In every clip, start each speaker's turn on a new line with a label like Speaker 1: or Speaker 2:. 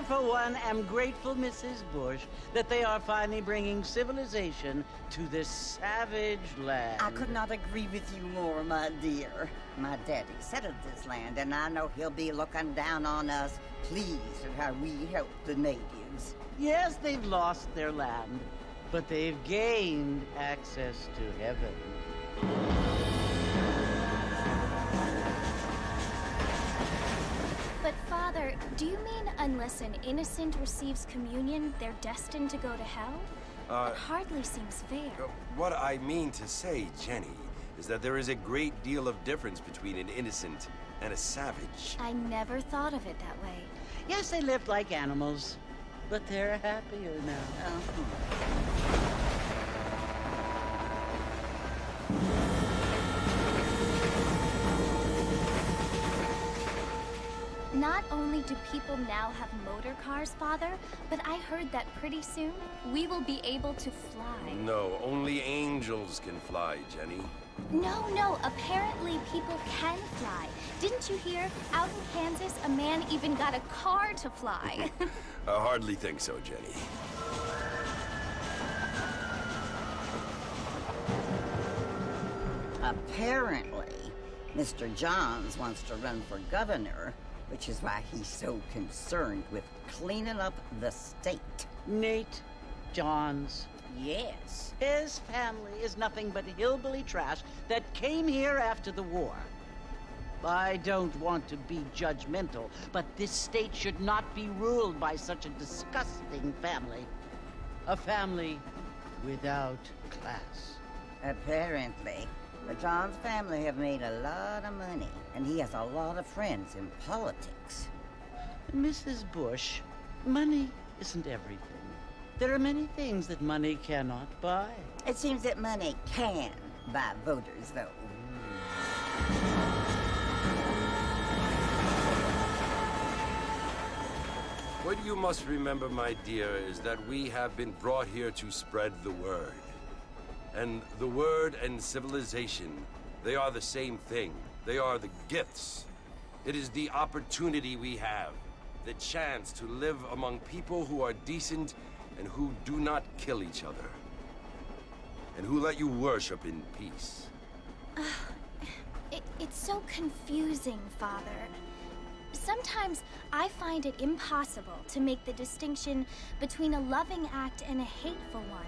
Speaker 1: I, for one, am grateful, Mrs. Bush, that they are finally bringing civilization to this savage land.
Speaker 2: I could not agree with you more, my dear. My daddy settled this land, and I know he'll be looking down on us, pleased at how we help the natives.
Speaker 1: Yes, they've lost their land, but they've gained access to heaven.
Speaker 3: But, Father, do you mean unless an innocent receives communion, they're destined to go to hell? That hardly seems fair.
Speaker 4: What I mean to say, Jenny, is that there is a great deal of difference between an innocent and a savage.
Speaker 3: I never thought of it that way.
Speaker 1: Yes, they lived like animals, but they're happier now.
Speaker 3: Not only do people now have motor cars, Father, but I heard that pretty soon we will be able to fly.
Speaker 4: No, only angels can fly, Jenny.
Speaker 3: No, apparently people can fly. Didn't you hear? Out in Kansas, a man even got a car to fly.
Speaker 4: I hardly think so, Jenny.
Speaker 2: Apparently, Mr. Johns wants to run for governor, which is why he's so concerned with cleaning up the state.
Speaker 1: Nate Johns.
Speaker 2: Yes.
Speaker 1: His family is nothing but hillbilly trash that came here after the war. I don't want to be judgmental, but this state should not be ruled by such a disgusting family. A family without class.
Speaker 2: Apparently. The Johns family have made a lot of money, and he has a lot of friends in politics.
Speaker 1: Mrs. Bush, money isn't everything. There are many things that money cannot buy.
Speaker 2: It seems that money can buy voters, though.
Speaker 4: What you must remember, my dear, is that we have been brought here to spread the word. And the word and civilization, they are the same thing. They are the gifts. It is the opportunity we have, the chance to live among people who are decent and who do not kill each other, and who let you worship in peace.
Speaker 3: It's so confusing, Father. Sometimes I find it impossible to make the distinction between a loving act and a hateful one.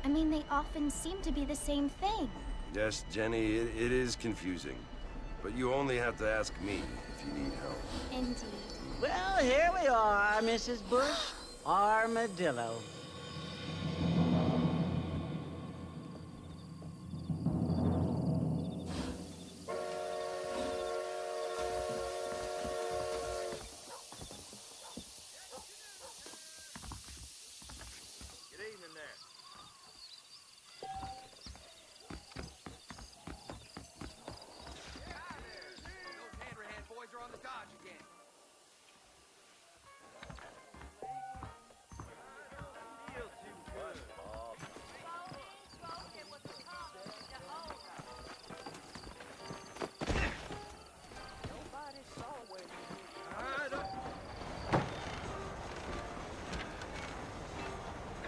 Speaker 3: I mean, they often seem to be the same thing.
Speaker 4: Yes, Jenny, it is confusing. But you only have to ask me if you need help.
Speaker 3: Indeed.
Speaker 1: Well, here we are, Mrs. Bush. Armadillo.
Speaker 5: Good evening there. Those Handrahan boys are on the dodge again.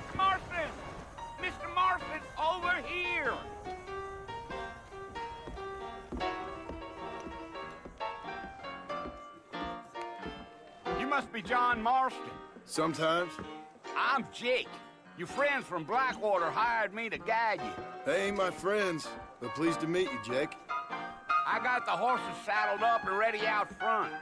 Speaker 6: Mr. Marston! Mr. Marston, over here! You must be John Marston.
Speaker 7: Sometimes.
Speaker 6: I'm Jake. Your friends from Blackwater hired me to guide you.
Speaker 7: They ain't my friends, but pleased to meet you, Jake.
Speaker 6: I got the horses saddled up and ready out front.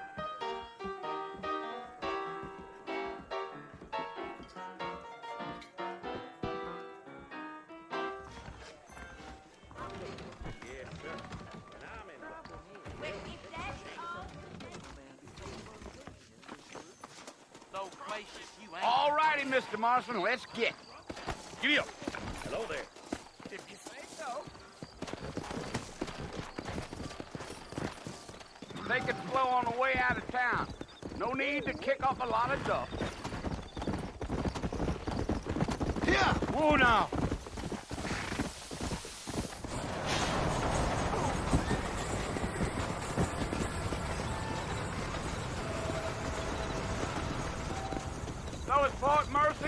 Speaker 6: All righty, Mr. Marston, let's get. Giddy up.
Speaker 5: Hello there.
Speaker 6: If you say so. Take it slow on the way out of town. No need to kick up a lot of dust.
Speaker 7: Yeah!
Speaker 6: Whoa now.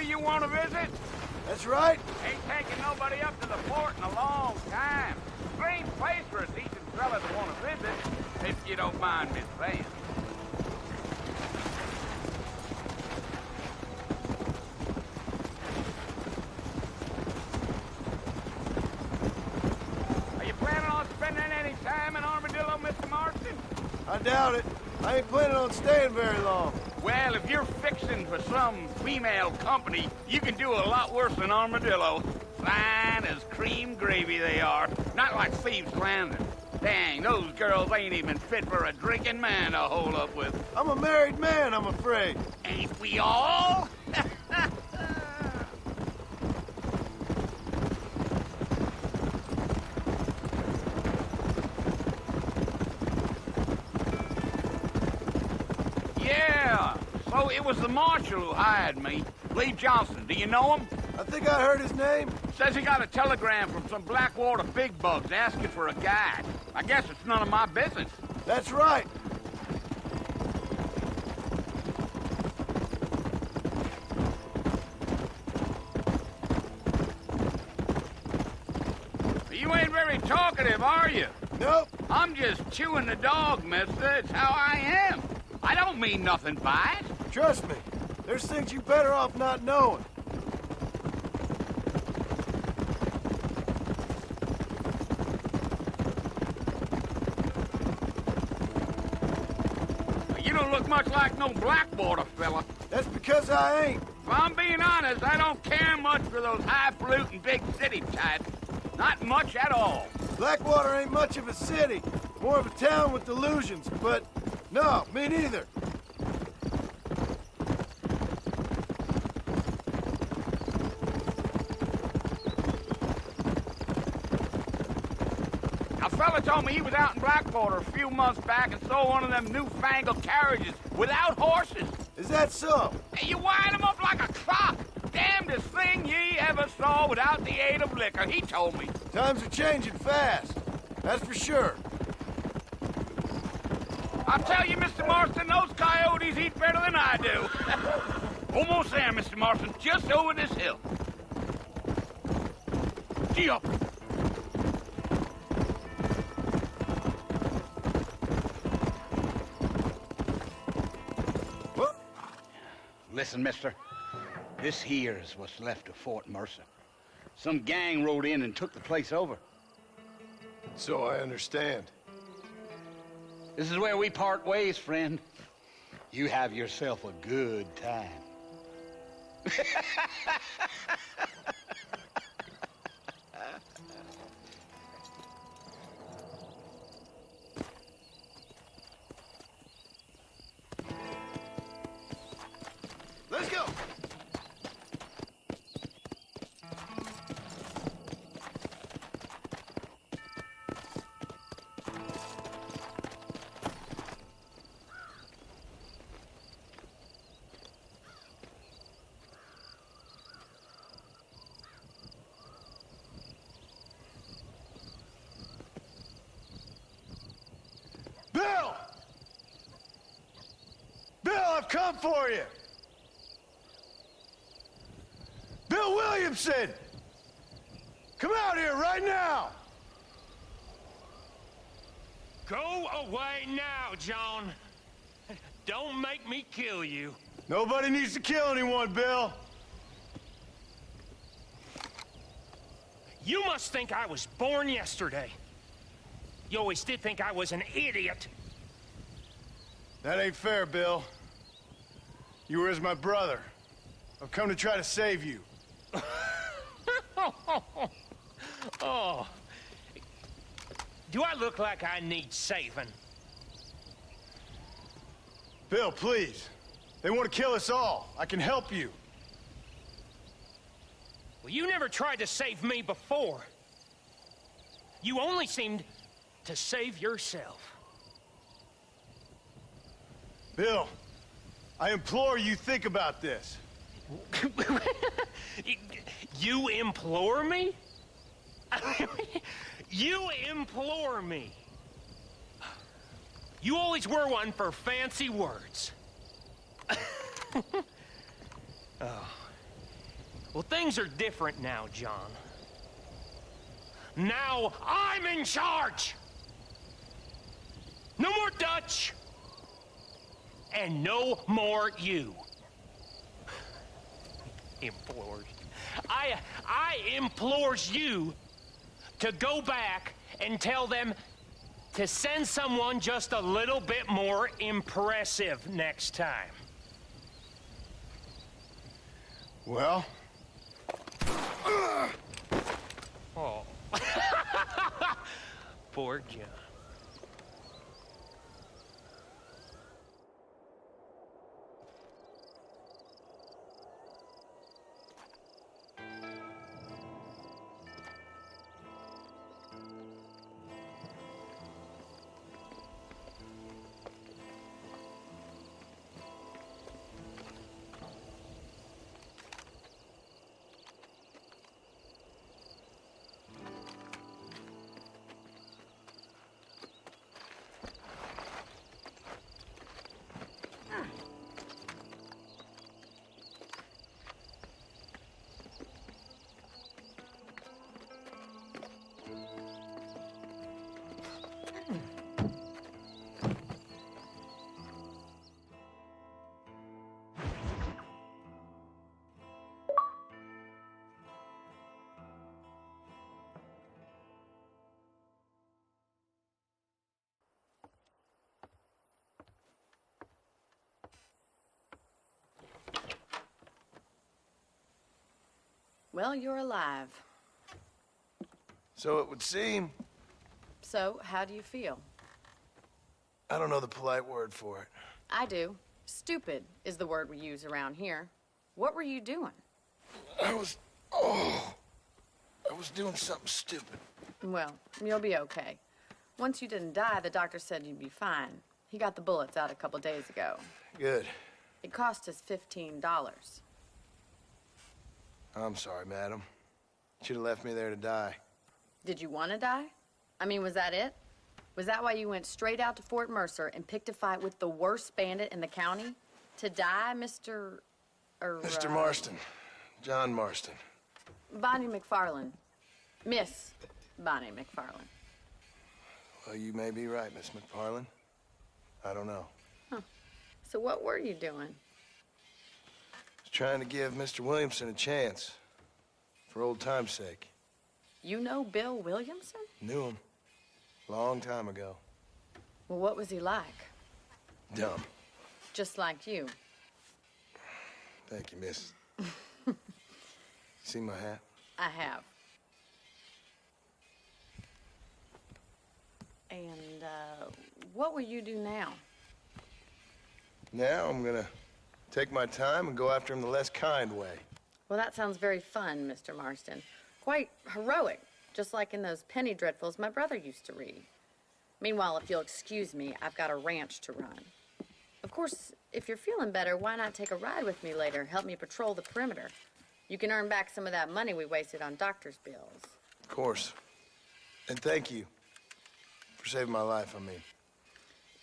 Speaker 6: who you want to visit?
Speaker 7: That's right.
Speaker 6: Ain't taking nobody up to the fort in a long time. Strange place for a decent fella to want to visit, if you don't mind me saying. Are you planning on spending any time in Armadillo, Mr. Marston?
Speaker 7: I doubt it. I ain't planning on staying very long.
Speaker 6: Well, if you're fixing for some female company, you can do a lot worse than Armadillo. Fine as cream gravy they are. Not like Thieves' Landing. Dang, those girls ain't even fit for a drinking man to hold up with.
Speaker 7: I'm a married man, I'm afraid.
Speaker 6: Ain't we all? Yeah, so it was the marshal who hired me. Lee Johnson, do you know him?
Speaker 7: I think I heard his name.
Speaker 6: Says he got a telegram from some Blackwater big bugs asking for a guide. I guess it's none of my business.
Speaker 7: That's right.
Speaker 6: You ain't very talkative, are you?
Speaker 7: Nope.
Speaker 6: I'm just chewing the dog, mister. It's how I am. I don't mean nothing by it.
Speaker 7: Trust me. There's things you better off not knowing.
Speaker 6: You don't look much like no Blackwater fella.
Speaker 7: That's because I ain't.
Speaker 6: If I'm being honest, I don't care much for those highfalutin big city types. Not much at all.
Speaker 7: Blackwater ain't much of a city. More of a town with delusions, but no, me neither.
Speaker 6: A fella told me he was out in Blackwater a few months back and saw one of them newfangled carriages without horses.
Speaker 7: Is that so?
Speaker 6: And you wind them up like a clock. Damnedest thing ye ever saw without the aid of liquor, he told me.
Speaker 7: Times are changing fast. That's for sure.
Speaker 6: I'll tell you, Mr. Marston, those coyotes eat better than I do. Almost there, Mr. Marston, just over this hill. Gee up.
Speaker 7: What?
Speaker 6: Listen, mister. This here is what's left of Fort Mercer. Some gang rode in and took the place over.
Speaker 7: So I understand.
Speaker 6: This is where we part ways, friend. You have yourself a good time.
Speaker 7: Let's go! Bill! Bill, I've come for you! Bill Williamson! Come out here right now!
Speaker 8: Go away now, John. Don't make me kill you.
Speaker 7: Nobody needs to kill anyone, Bill.
Speaker 8: You must think I was born yesterday. You always did think I was an idiot.
Speaker 7: That ain't fair, Bill. You were as my brother. I've come to try to save you.
Speaker 8: Oh. Do I look like I need saving?
Speaker 7: Bill, please. They want to kill us all. I can help you.
Speaker 8: Well, you never tried to save me before. You only seemed to save yourself.
Speaker 7: Bill, I implore you think about this.
Speaker 8: You implore me? You implore me. You always were one for fancy words. Oh. Well, things are different now, John. Now I'm in charge! No more Dutch! And no more you. Implores. I implores you to go back and tell them to send someone just a little bit more impressive next time.
Speaker 7: Well?
Speaker 8: Oh. Poor John.
Speaker 9: Well, you're alive.
Speaker 7: So it would seem.
Speaker 9: So, how do you feel?
Speaker 7: I don't know the polite word for it.
Speaker 9: I do. Stupid is the word we use around here. What were you doing?
Speaker 7: I was doing something stupid.
Speaker 9: Well, you'll be okay. Once you didn't die, the doctor said you'd be fine. He got the bullets out a couple days ago.
Speaker 7: Good.
Speaker 9: It cost us $15.
Speaker 7: I'm sorry, madam. Should have left me there to die.
Speaker 9: Did you want to die? I mean, was that it? Was that why you went straight out to Fort Mercer and picked a fight with the worst bandit in the county? To die, Mr.
Speaker 7: Mr. Marston. John Marston.
Speaker 9: Bonnie McFarland. Miss Bonnie McFarland.
Speaker 7: Well, you may be right, Miss McFarland. I don't know.
Speaker 9: So what were you doing?
Speaker 7: I was trying to give Mr. Williamson a chance. For old time's sake.
Speaker 9: You know Bill Williamson?
Speaker 7: Knew him. Long time ago.
Speaker 9: Well, what was he like?
Speaker 7: Dumb.
Speaker 9: Just like you.
Speaker 7: Thank you, miss. See my hat?
Speaker 9: I have. And, what will you do now?
Speaker 7: Now I'm gonna take my time and go after him the less kind way.
Speaker 9: Well, that sounds very fun, Mr. Marston. Quite heroic, just like in those penny dreadfuls my brother used to read. Meanwhile, if you'll excuse me, I've got a ranch to run. Of course, if you're feeling better, why not take a ride with me later? Help me patrol the perimeter. You can earn back some of that money we wasted on doctor's bills.
Speaker 7: Of course. And thank you for saving my life, I mean.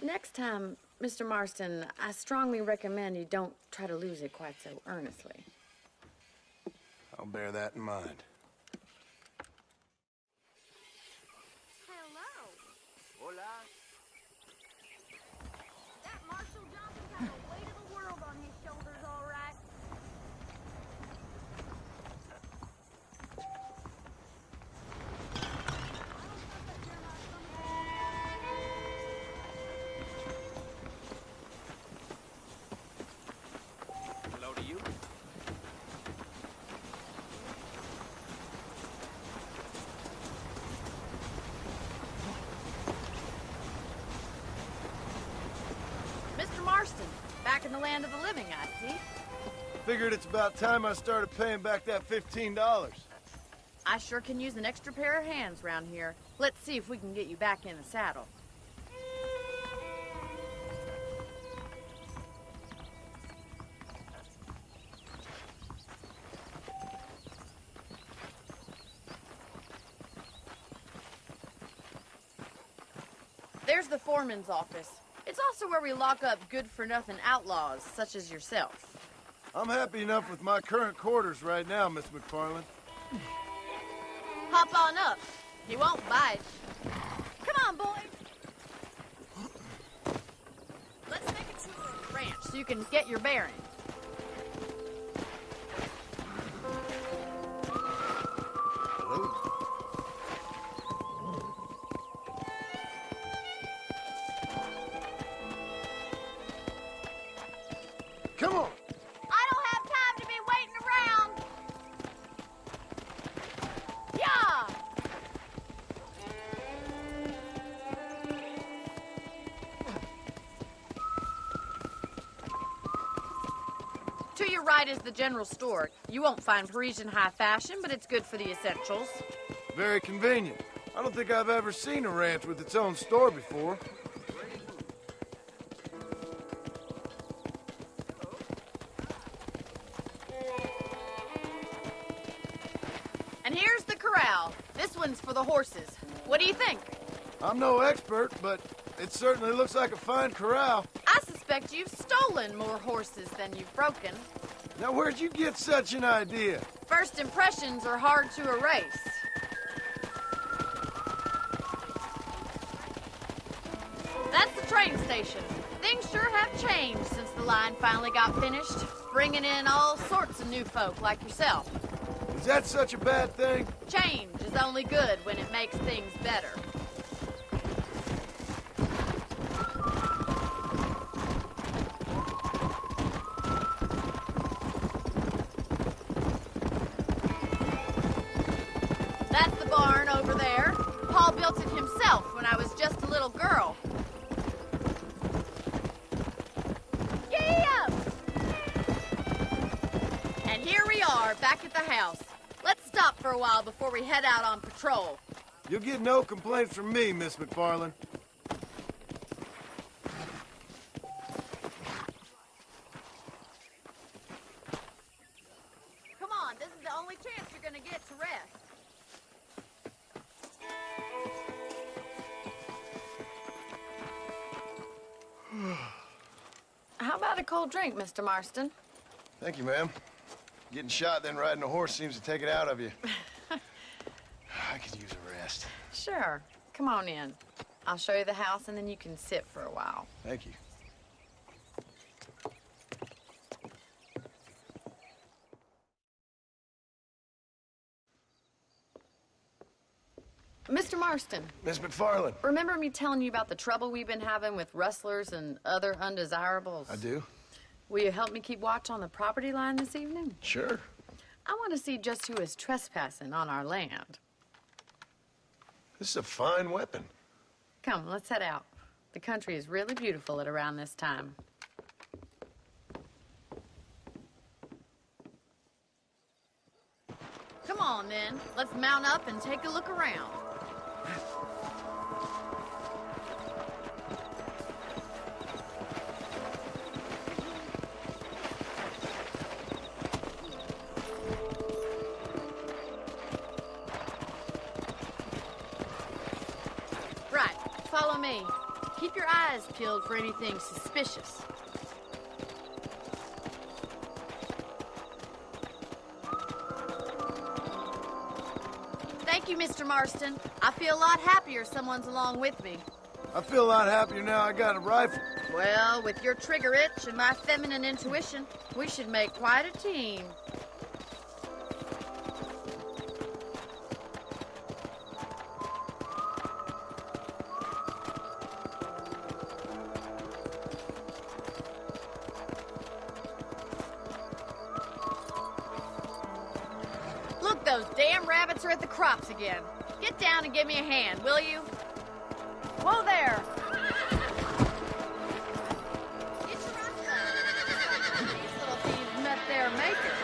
Speaker 9: Next time, Mr. Marston, I strongly recommend you don't try to lose it quite so earnestly.
Speaker 7: I'll bear that in mind.
Speaker 3: Hello.
Speaker 5: Hola.
Speaker 3: That Marshall Johnson got the weight of the world on his shoulders, all right.
Speaker 5: Hello to you.
Speaker 9: Mr. Marston, back in the land of the living, I see.
Speaker 7: Figured it's about time I started paying back that $15.
Speaker 9: I sure can use an extra pair of hands around here. Let's see if we can get you back in the saddle. There's the foreman's office. It's also where we lock up good-for-nothing outlaws, such as yourself.
Speaker 7: I'm happy enough with my current quarters right now, Miss McFarland.
Speaker 9: Hop on up. He won't bite. Come on, boys. Let's make a tour of the ranch so you can get your bearings.
Speaker 7: Hello. Come on.
Speaker 9: I don't have time to be waiting around. Yeah. To your right is the general store. You won't find Parisian high fashion, but it's good for the essentials.
Speaker 7: Very convenient. I don't think I've ever seen a ranch with its own store before.
Speaker 9: And here's the corral. This one's for the horses. What do you think?
Speaker 7: I'm no expert, but it certainly looks like a fine corral.
Speaker 9: I suspect you've stolen more horses than you've broken.
Speaker 7: Now, where'd you get such an idea?
Speaker 9: First impressions are hard to erase. That's the train station. Things sure have changed since the line finally got finished, bringing in all sorts of new folk like yourself.
Speaker 7: Is that such a bad thing?
Speaker 9: Change is only good when it makes things better. That's the barn over there. Paul built it himself when I was just a little girl. Giddy up! And here we are, back at the house. Let's stop for a while before we head out on patrol.
Speaker 7: You'll get no complaints from me, Miss McFarland.
Speaker 9: Come on, this is the only chance you're gonna get to rest. How about a cold drink, Mr. Marston?
Speaker 7: Thank you, ma'am. Getting shot, then riding a horse seems to take it out of you. I could use a rest.
Speaker 9: Sure. Come on in. I'll show you the house, and then you can sit for a while.
Speaker 7: Thank you.
Speaker 9: Mr. Marston,
Speaker 7: Miss McFarland.
Speaker 9: remember me telling you about the trouble we've been having with rustlers and other undesirables?
Speaker 7: I do.
Speaker 9: Will you help me keep watch on the property line this evening?
Speaker 7: Sure.
Speaker 9: I want to see just who is trespassing on our land.
Speaker 7: This is a fine weapon.
Speaker 9: Come, let's head out. The country is really beautiful at around this time. Come on, then. Let's mount up and take a look around. Right. Follow me. Keep your eyes peeled for anything suspicious. Thank you, Mr. Marston. I feel a lot happier someone's along with me.
Speaker 7: I feel a lot happier now I got a rifle.
Speaker 9: Well, with your trigger itch and my feminine intuition, we should make quite a team. Look, those damn rabbits are at the crops again. Get down and give me a hand, will you? Whoa there! Get your rifle out. These little thieves met their maker.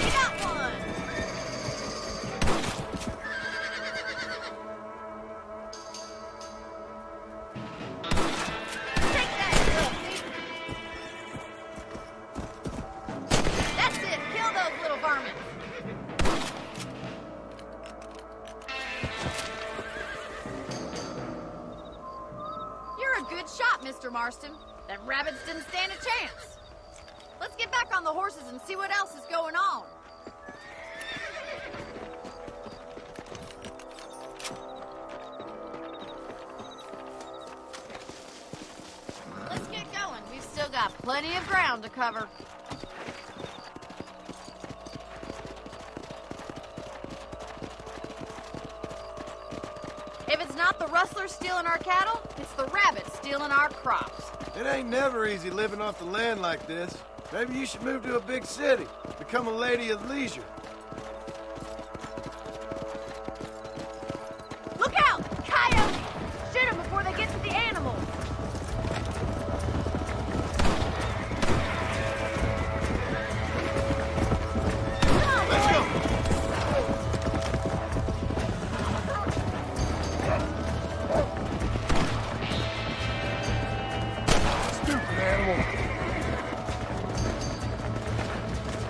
Speaker 9: You got one! Take that, little thief! That's it! Kill those little varmints! Mr. Marston. Them rabbits didn't stand a chance. Let's get back on the horses and see what else is going on. Let's get going. We've still got plenty of ground to cover. If it's not the rustlers stealing our cattle, it's the rabbits stealing our crops.
Speaker 7: It ain't never easy living off the land like this. Maybe you should move to a big city, become a lady of leisure.
Speaker 9: Look out! Coyotes! Shoot them before they get to the animals.
Speaker 7: Let's go! Stupid animal.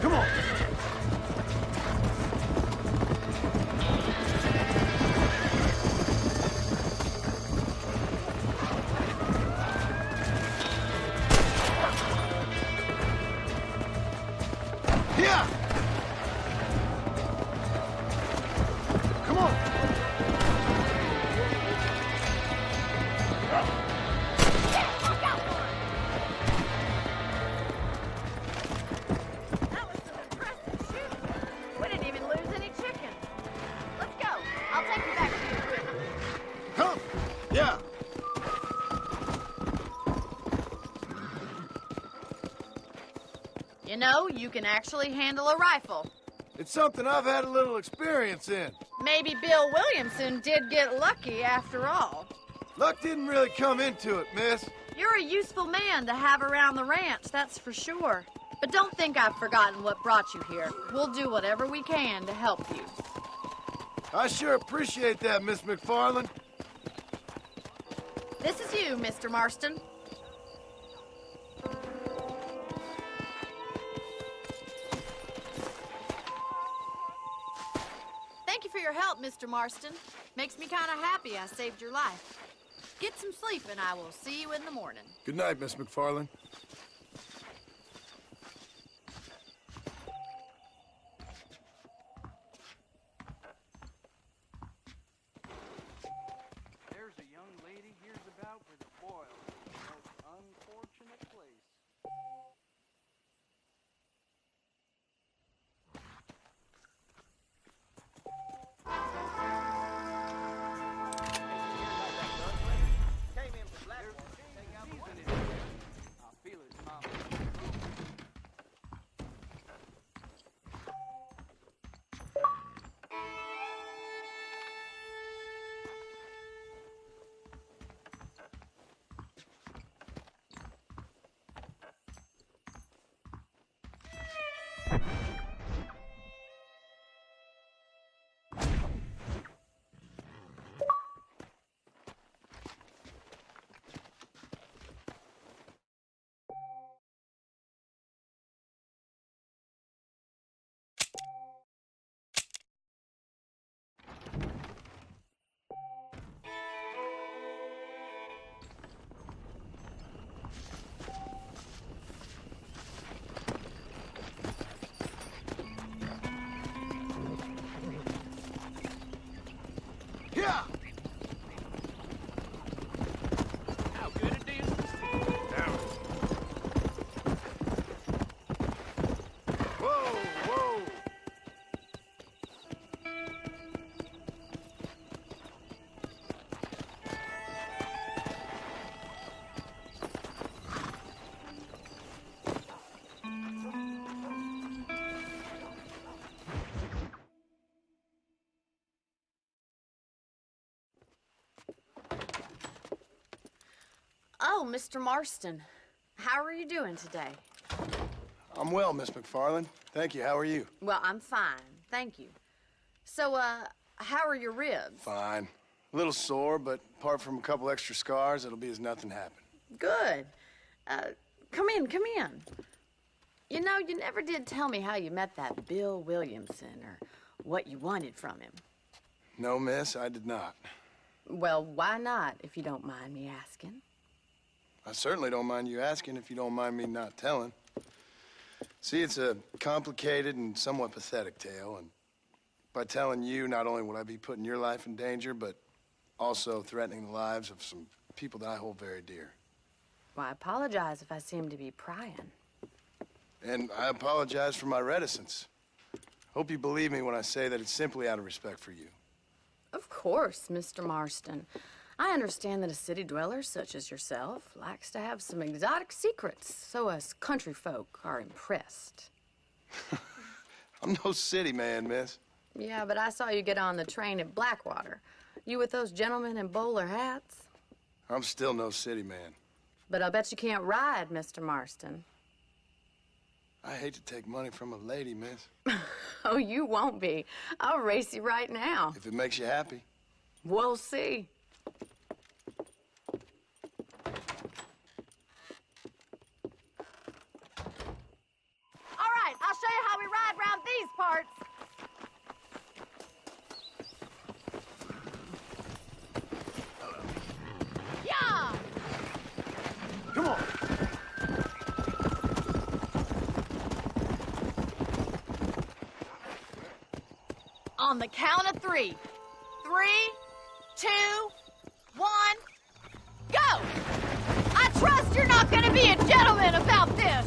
Speaker 7: Come on. Yeah. Come on.
Speaker 9: That was some impressive shooting. We didn't even lose any chicken. Let's go. I'll take you back to your group.
Speaker 7: Come. Yeah.
Speaker 9: You know, you can actually handle a rifle.
Speaker 7: It's something I've had a little experience in.
Speaker 9: Maybe Bill Williamson did get lucky after all.
Speaker 7: Luck didn't really come into it, miss.
Speaker 9: You're a useful man to have around the ranch, that's for sure. But don't think I've forgotten what brought you here. We'll do whatever we can to help you.
Speaker 7: I sure appreciate that, Miss McFarland.
Speaker 9: This is you, Mr. Marston. Thank you for your help, Mr. Marston. Makes me kind of happy I saved your life. Get some sleep and I will see you in the morning.
Speaker 7: Good night, Miss McFarland.
Speaker 5: There's a young lady hears about with a boil in the most unfortunate place. Came in for black one. Season it. I feel it, Mom.
Speaker 7: Yeah.
Speaker 5: How good it is?
Speaker 7: Whoa, whoa.
Speaker 9: Oh, Mr. Marston. How are you doing today?
Speaker 7: I'm well, Miss McFarland. Thank you. How are you?
Speaker 9: Well, I'm fine. Thank you. So, how are your ribs?
Speaker 7: Fine. A little sore, but apart from a couple extra scars, it'll be as nothing happened.
Speaker 9: Good. Come in, come in. You know, you never did tell me how you met that Bill Williamson or what you wanted from him.
Speaker 7: No, miss, I did not.
Speaker 9: Well, why not, if you don't mind me asking?
Speaker 7: I certainly don't mind you asking if you don't mind me not telling. See, it's a complicated and somewhat pathetic tale, and by telling you, not only would I be putting your life in danger, but also threatening the lives of some people that I hold very dear.
Speaker 9: Well, I apologize if I seem to be prying.
Speaker 7: And I apologize for my reticence. Hope you believe me when I say that it's simply out of respect for you.
Speaker 9: Of course, Mr. Marston. I understand that a city dweller such as yourself likes to have some exotic secrets, so us country folk are impressed.
Speaker 7: I'm no city man, miss.
Speaker 9: Yeah, but I saw you get on the train at Blackwater. You with those gentlemen in bowler hats?
Speaker 7: I'm still no city man.
Speaker 9: But I'll bet you can't ride, Mr. Marston.
Speaker 7: I hate to take money from a lady, miss.
Speaker 9: Oh, you won't be. I'll race you right now.
Speaker 7: If it makes you happy.
Speaker 9: We'll see.
Speaker 10: All right, I'll show you how we ride round these parts. Yeah!
Speaker 7: Come on.
Speaker 10: On the count of 3. 3, 2, 1, go! I trust you're not gonna be a gentleman about this.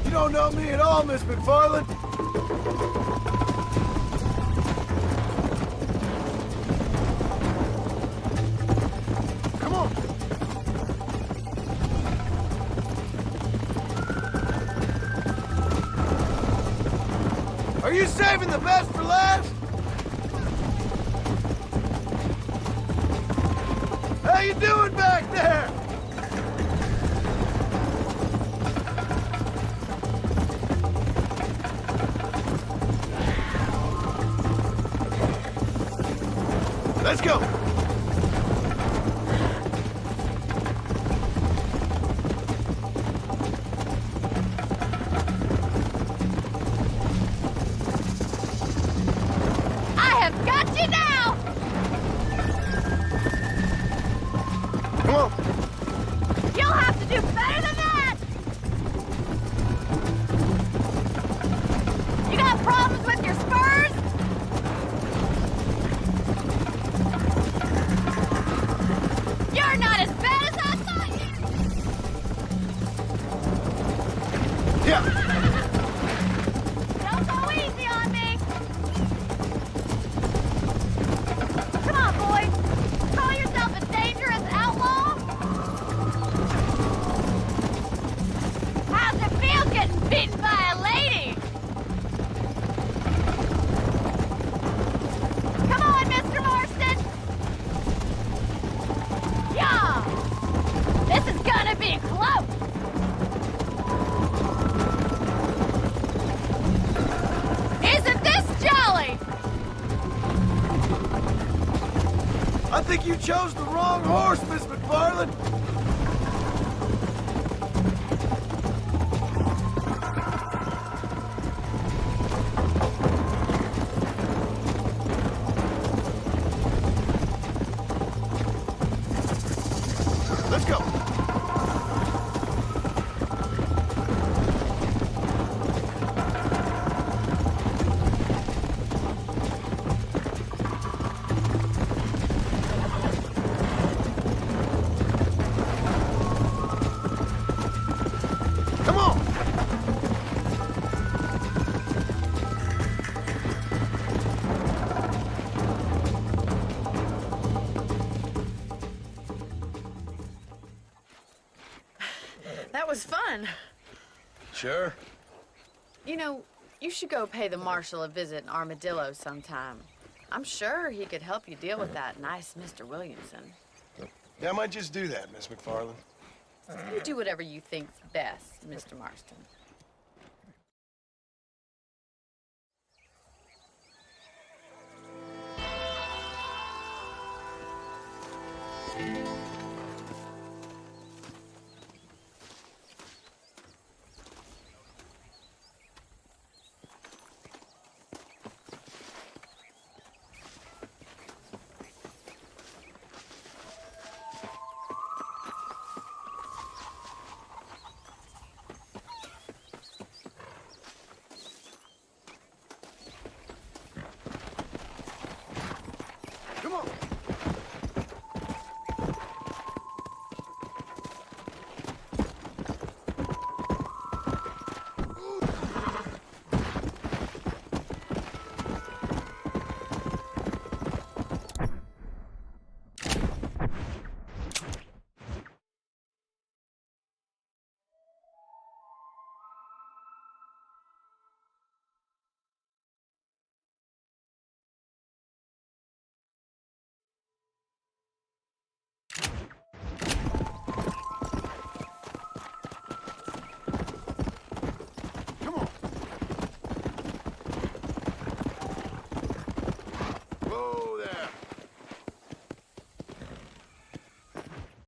Speaker 7: You don't know me at all, Miss McFarland. Come on. Are you saving the best for last? How you doing back there? Let's go.
Speaker 10: I have got you now!
Speaker 7: Come on.
Speaker 10: You'll have to do better than that! You got problems with your spurs? You're not as bad as I thought you...
Speaker 7: Yeah.
Speaker 10: Don't go easy on me! Come on, boy! Call yourself a dangerous outlaw? How's it feel getting beaten by a lady? Come on, Mr. Marston! Yeah! This is gonna be close! Isn't this jolly?
Speaker 7: I think you chose the wrong horse, Miss McFarland. Let's go. Come on.
Speaker 9: That was fun.
Speaker 7: Sure.
Speaker 9: You know, you should go pay the marshal a visit in Armadillo sometime. I'm sure he could help you deal with that nice Mr. Williamson.
Speaker 7: Yeah, I might just do that, Miss McFarland.
Speaker 9: You do whatever you think's best, Mr. Marston.